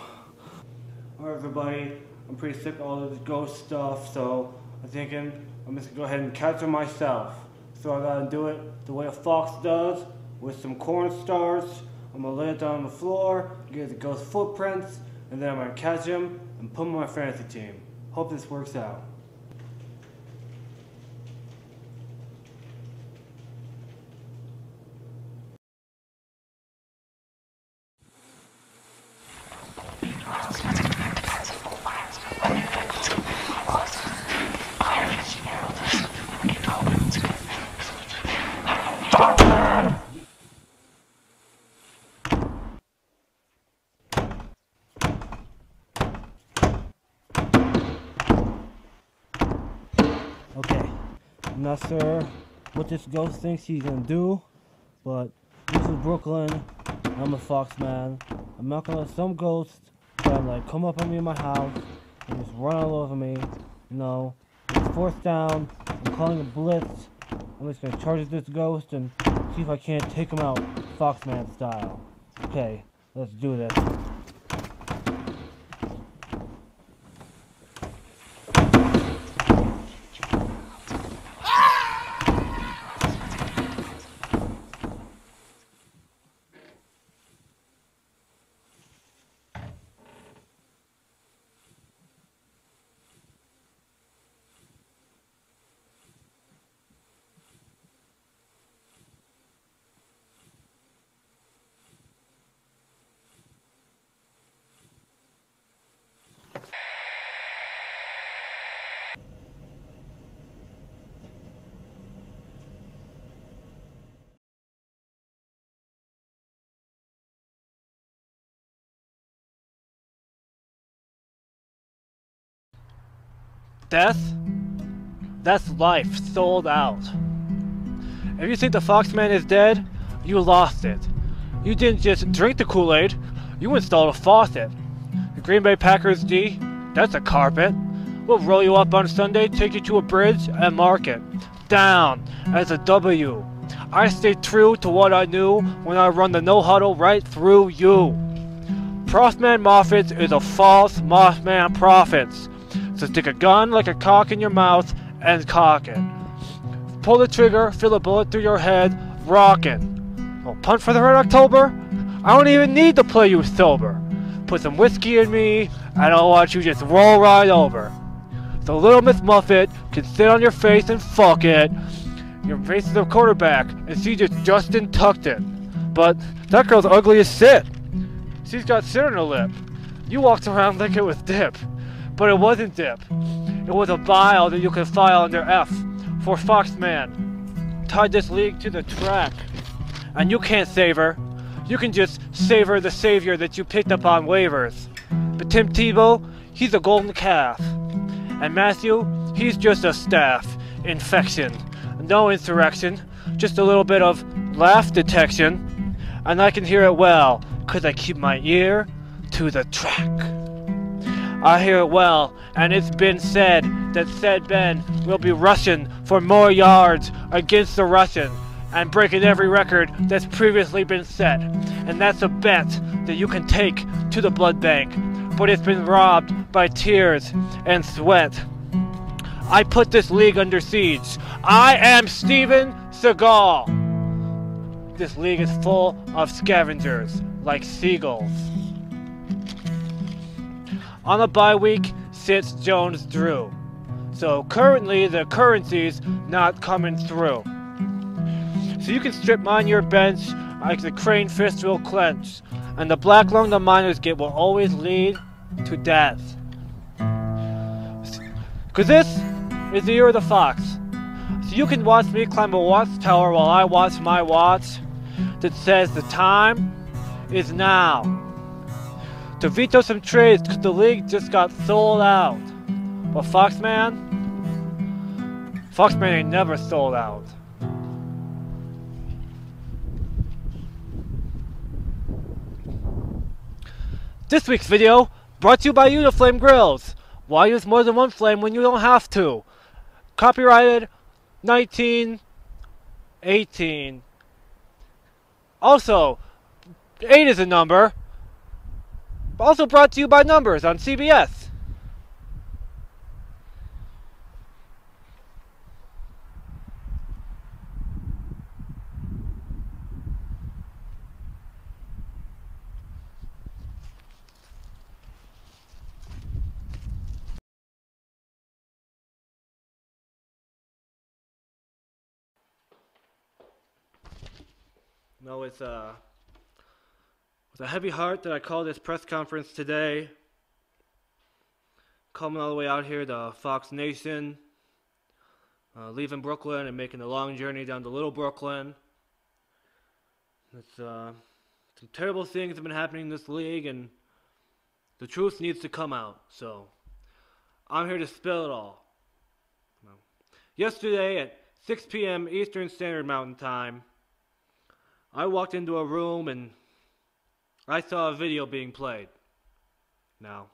Alright everybody, I'm pretty sick of all this ghost stuff, so I'm thinking I'm just gonna go ahead and capture myself. So I gotta do it the way a fox does, with some cornstarch. I'm gonna lay it down on the floor, get the ghost footprints, and then I'm gonna catch him and put him on my fantasy team. Hope this works out. Okay, I'm not sure what this ghost thinks he's gonna do, but this is Brooklyn. I'm a Foxman. I'm not gonna let some ghost try and like come up on me in my house and just run all over me. You know, it's fourth down. I'm calling a blitz. I'm just gonna charge at this ghost and see if I can't take him out Foxman style. Okay, let's do this. Death? That's life sold out. If you think the Foxman is dead, you lost it. You didn't just drink the Kool-Aid, You installed a faucet. The Green Bay Packers D, that's a carpet. We'll roll you up on Sunday, take you to a bridge, and mark it down as a W. I stayed true to what I knew when I run the no-huddle right through you. Prothman Mophets is a false Mothman prophets. So stick a gun like a cock in your mouth and cock it. Pull the trigger, feel a bullet through your head, rockin'. Well, punt for the Red October? I don't even need to play you sober. Put some whiskey in me, and I'll watch you just roll right over. So little Miss Muffet can sit on your face and fuck it. Your face is a quarterback, and she just Justin tucked it. But that girl's ugly as shit. She's got shit on her lip. You walked around like it was dip. But it wasn't dip. It was a bile that you could file under F for Foxman. Tied this league to the track. And you can't save her. You can just savor the savior that you picked up on waivers. But Tim Tebow, he's a golden calf. And Matthew, he's just a staff infection. No insurrection, just a little bit of laugh detection. And I can hear it well, 'cause I keep my ear to the track. I hear it well, and it's been said that said Ben will be rushing for more yards against the Russian and breaking every record that's previously been set. And that's a bet that you can take to the blood bank, but it's been robbed by tears and sweat. I put this league under siege. I am Steven Seagal. This league is full of scavengers like seagulls. On a bye week sits Jones Drew. So currently the currency's not coming through. So you can strip mine your bench like the crane fist will clench. And the black lung the miners get will always lead to death. 'Cause this is the year of the fox. So you can watch me climb a watchtower while I watch my watch that says the time is now. To veto some trades 'cause the league just got sold out. But Foxman ain't never sold out. This week's video brought to you by Uniflame Grills. Why use more than one flame when you don't have to? Copyrighted 1918. Also, 8 is a number. Also brought to you by Numbers on CBS. No, it's with a heavy heart that I call this press conference today. Coming all the way out here to Fox Nation, leaving Brooklyn and making the long journey down to Little Brooklyn. It's some terrible things have been happening in this league, and the truth needs to come out. So I'm here to spill it all. Yesterday at 6 p.m. Eastern Standard Mountain Time, I walked into a room and I saw a video being played. Now,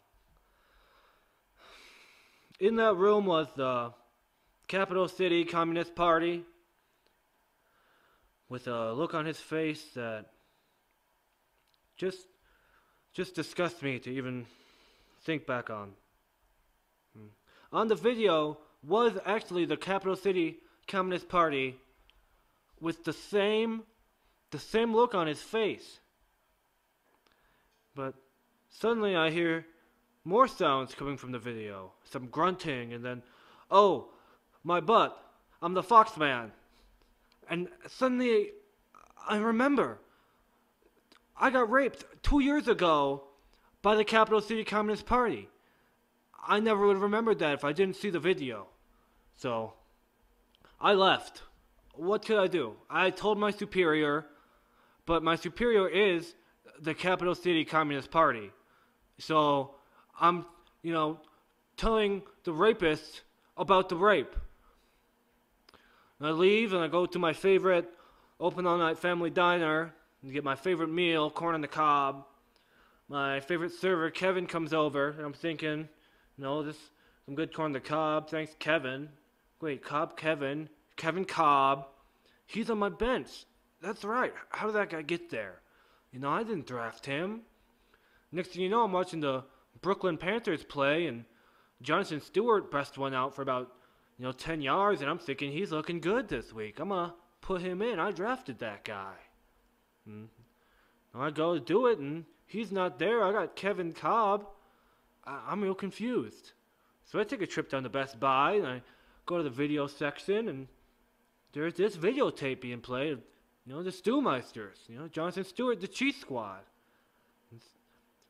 in that room was the Capital City Communist Party with a look on his face that just disgusts me to even think back on. On the video was actually the Capital City Communist Party with the same look on his face. But suddenly I hear more sounds coming from the video. Some grunting, and then, oh, my butt, I'm the Foxman. And suddenly I remember, I got raped 2 years ago by the Capital City Communist Party. I never would have remembered that if I didn't see the video. So, I left. What could I do? I told my superior, but my superior is the Capital City Communist Party. So, I'm, telling the rapist about the rape. And I leave and I go to my favorite open all night family diner and get my favorite meal, corn on the cob. my favorite server, Kevin, comes over, and I'm thinking, this some good corn on the cob. Thanks, Kevin. Wait, Kevin Cobb. He's on my bench. That's right. How did that guy get there? I didn't draft him. Next thing you know, I'm watching the Brooklyn Panthers play, and Jonathan Stewart best one out for about 10 yards, and I'm thinking he's looking good this week. I'm gonna put him in. I drafted that guy. I go to do it, and he's not there. I got Kevin Cobb. I'm real confused. So I take a trip down to Best Buy, and I go to the video section, and there's this videotape being played of, the Stu Meisters, Jonathan Stewart, the Cheat Squad. And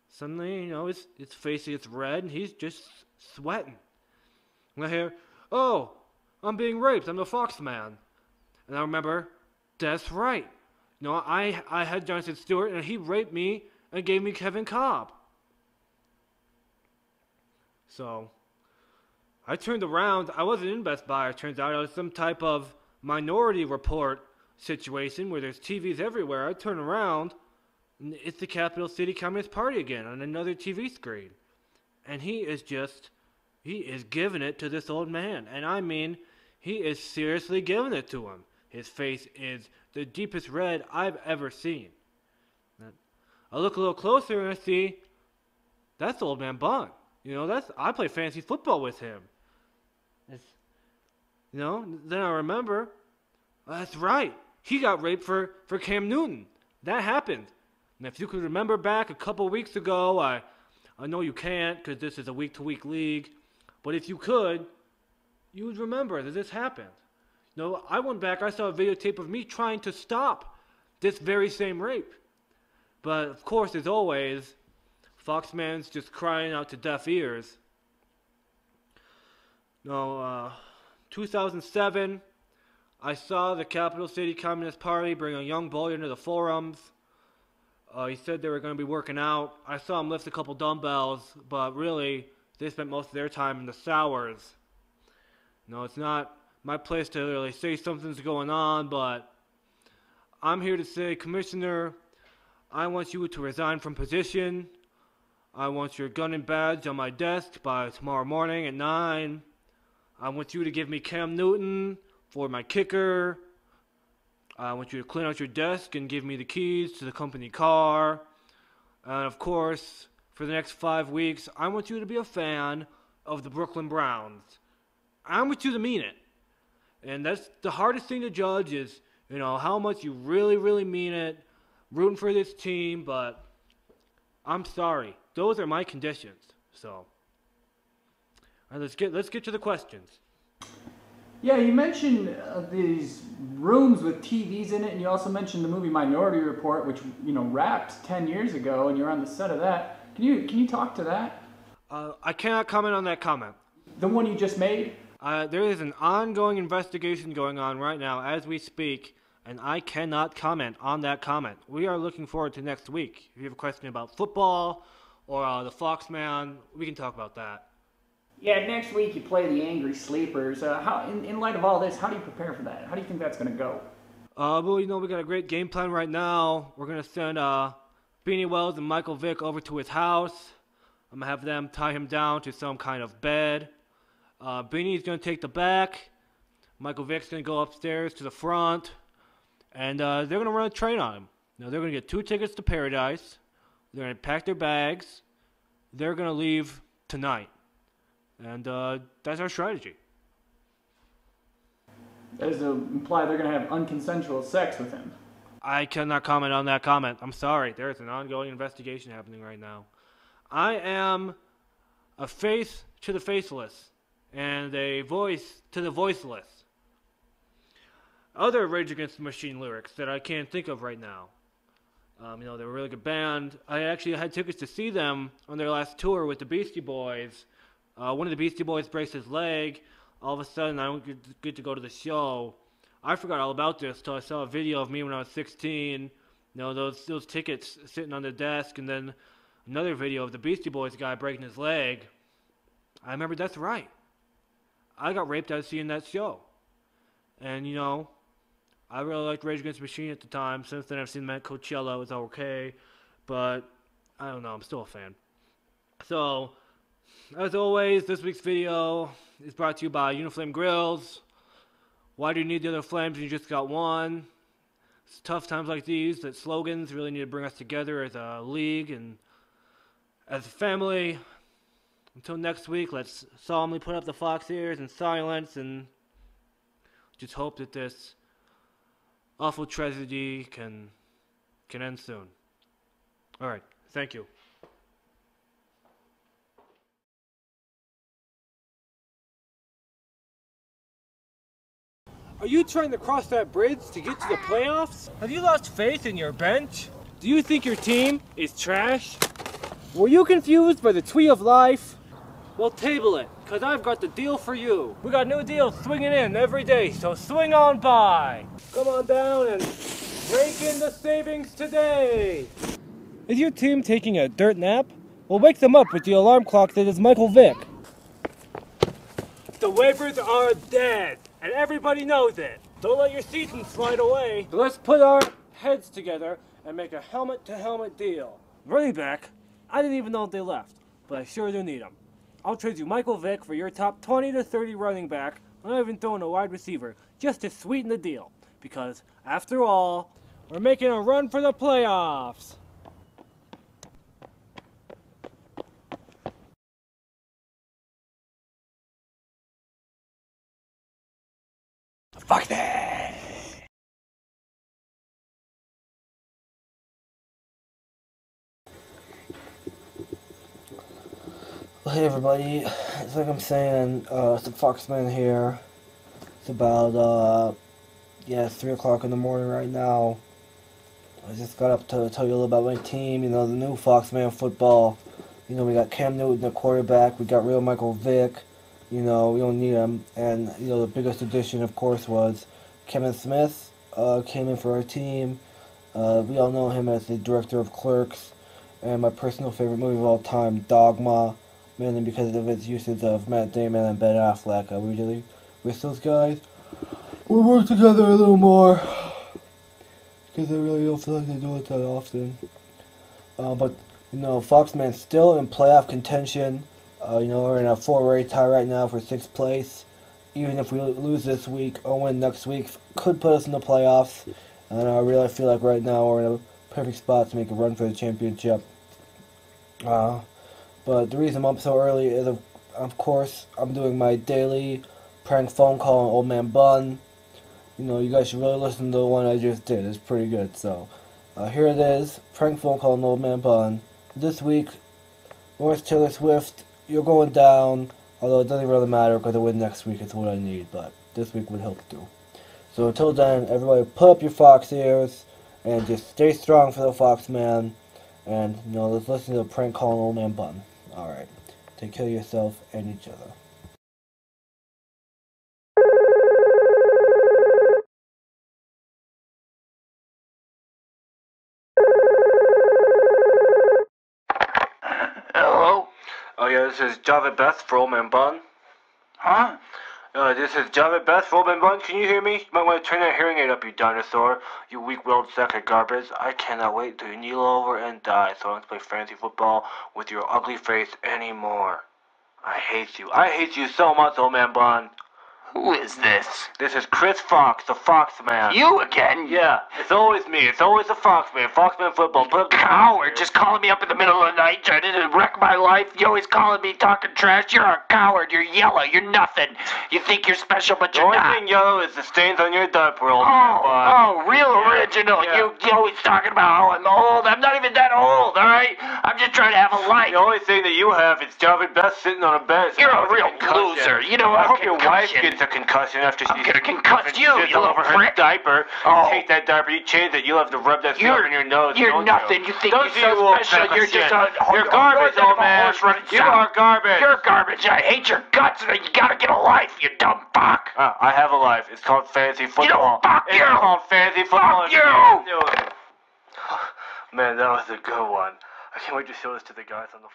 suddenly, his face gets red, and he's just sweating. And I hear, "Oh, I'm being raped. I'm the Foxman." And I remember, that's right. I had Jonathan Stewart, and he raped me and gave me Kevin Cobb. So I turned around. I wasn't in Best Buy. It turns out I was some type of Minority Report situation where there's TVs everywhere. I turn around, and it's the Capital City Communist Party again on another TV screen. And he is giving it to this old man. And I mean, he is seriously giving it to him. His face is the deepest red I've ever seen. I look a little closer and I see, that's old man Bun. I play fantasy football with him. Then I remember, that's right. He got raped for Cam Newton. That happened. And if you could remember back a couple weeks ago, I know you can't because this is a week-to-week league, but if you could, you would remember that this happened. I went back, I saw a videotape of me trying to stop this very same rape. But, of course, as always, Foxman's just crying out to deaf ears. 2007, I saw the Capital City Communist Party bring a young boy into the forums. He said they were going to be working out. I saw him lift a couple dumbbells, but really, they spent most of their time in the sours. It's not my place to really say something's going on, but I'm here to say, Commissioner, I want you to resign from position. I want your gun and badge on my desk by tomorrow morning at 9. I want you to give me Cam Newton for my kicker. I want you to clean out your desk and give me the keys to the company car. And of course, for the next 5 weeks, I want you to be a fan of the Brooklyn Browns. I want you to mean it. And that's the hardest thing to judge is, how much you really, really mean it, rooting for this team, but I'm sorry. Those are my conditions. So, all right, let's get to the questions. Yeah, you mentioned these rooms with TVs in it, and you also mentioned the movie Minority Report, which wrapped 10 years ago, and you're on the set of that. Can you talk to that? I cannot comment on that comment. The one you just made? There is an ongoing investigation going on right now as we speak, and I cannot comment on that comment. We are looking forward to next week. If you have a question about football or the Foxman, we can talk about that. Yeah, next week you play the Angry Sleepers. In light of all this, how do you prepare for that? How do you think that's going to go? Well, we got a great game plan right now. We're going to send Beanie Wells and Michael Vick over to his house. I'm going to have them tie him down to some kind of bed. Beanie's going to take the back. Michael Vick's going to go upstairs to the front. And they're going to run a train on him. They're going to get 2 tickets to paradise. They're going to pack their bags. They're going to leave tonight. And that's our strategy. That is to imply they're going to have unconsensual sex with him. I cannot comment on that comment. I'm sorry. There is an ongoing investigation happening right now. I am a face to the faceless and a voice to the voiceless. Other Rage Against the Machine lyrics that I can't think of right now. They're a really good band. I actually had tickets to see them on their last tour with the Beastie Boys. One of the Beastie Boys breaks his leg. All of a sudden, I don't get to go to the show. I forgot all about this till I saw a video of me when I was 16. Those tickets sitting on the desk, and then another video of the Beastie Boys guy breaking his leg. I remember that's right. I got raped out of seeing that show. And, I really liked Rage Against the Machine at the time. Since then, I've seen them at Coachella. It was okay. But I don't know, I'm still a fan. So, as always, this week's video is brought to you by Uniflame Grills. Why do you need the other flames when you just got one? It's tough times like these that slogans really need to bring us together as a league and as a family. Until next week, let's solemnly put up the fox ears in silence and just hope that this awful tragedy can end soon. Alright, thank you. Are you trying to cross that bridge to get to the playoffs? Have you lost faith in your bench? Do you think your team is trash? Were you confused by the tree of life? Well, table it, because I've got the deal for you. We got new deals swinging in every day, so swing on by. Come on down and break in the savings today. Is your team taking a dirt nap? Well, wake them up with the alarm clock that is Michael Vick. The waivers are dead, and everybody knows it. Don't let your season slide away. So let's put our heads together and make a helmet-to-helmet deal. Running back, I didn't even know if they left, but I sure do need them. I'll trade you Michael Vick for your top 20 to 30 running back. I'm not even throwing a wide receiver, just to sweeten the deal. Because, after all, we're making a run for the playoffs. Foxman! Well, hey everybody, it's like I'm saying, it's the Foxman here. It's about, it's 3 o'clock in the morning right now. I just got up to tell you a little about my team, the new Foxman football. We got Cam Newton, the quarterback, we got real Michael Vick. We don't need him. And, the biggest addition, of course, was Kevin Smith, came in for our team. We all know him as the director of Clerks. And my personal favorite movie of all time, Dogma. Mainly because of its uses of Matt Damon and Ben Affleck. We really wish those guys would work together a little more. Because I really don't feel like they do it that often. But, Foxman's still in playoff contention. We're in a 4-way tie right now for 6th place. Even if we lose this week or win next week, could put us in the playoffs. And I really feel like right now we're in a perfect spot to make a run for the championship. But the reason I'm up so early is, of course, I'm doing my daily prank phone call on Old Man Bun. You guys should really listen to the one I just did. It's pretty good. So, here it is. Prank phone call on Old Man Bun. This week, North Taylor Swift, you're going down. Although it doesn't really matter because the win next week is what I need. But this week would help too. So until then, everybody put up your fox ears and just stay strong for the Foxman. And, let's listen to the prank call on Old Man Bun. Alright. Take care of yourself and each other. Hello? Oh yeah, this is Java Beth for Old Man Bun. Huh? This is Java Beth for Old Man Bun. Can you hear me? You might want to turn that hearing aid up, you dinosaur. You weak-willed sack of garbage. I cannot wait till you kneel over and die so I don't play fantasy football with your ugly face anymore. I hate you. I hate you so much, Old Man Bun. Who is this? This is Chris Fox, the Foxman. You again? Yeah, it's always me. It's always the Foxman. Foxman football. Put up the Coward, just calling me up in the middle of the night trying to wreck my life. You always calling me talking trash. You're a coward. You're yellow. You're nothing. You think you're special, but The you're only not. thing yellow is the stains on your diaper, Old Man Bun. Oh, real original. Yeah. You always talking about how I'm old. I'm not even that old, all right? I'm just trying to have a life. The only thing that you have is Java Beth sitting on a bench. You're a real loser. You know I what? hope your wife gets a concussion after I'm gonna concuss you, shits you all little over her prick. diaper. Oh. You take that diaper, you change it, you'll have to rub that stuff in your nose. You're don't nothing. You think Don't you're you so little special. sack of You're shit. just a You're garbage, old man. You are garbage. You're garbage. I hate your guts. And you gotta get a life, you dumb fuck. I have a life. It's called fantasy football. You know, fuck it's you. called fantasy football. Fuck you. Man, that was a good one. I can't wait to show this to the guys on the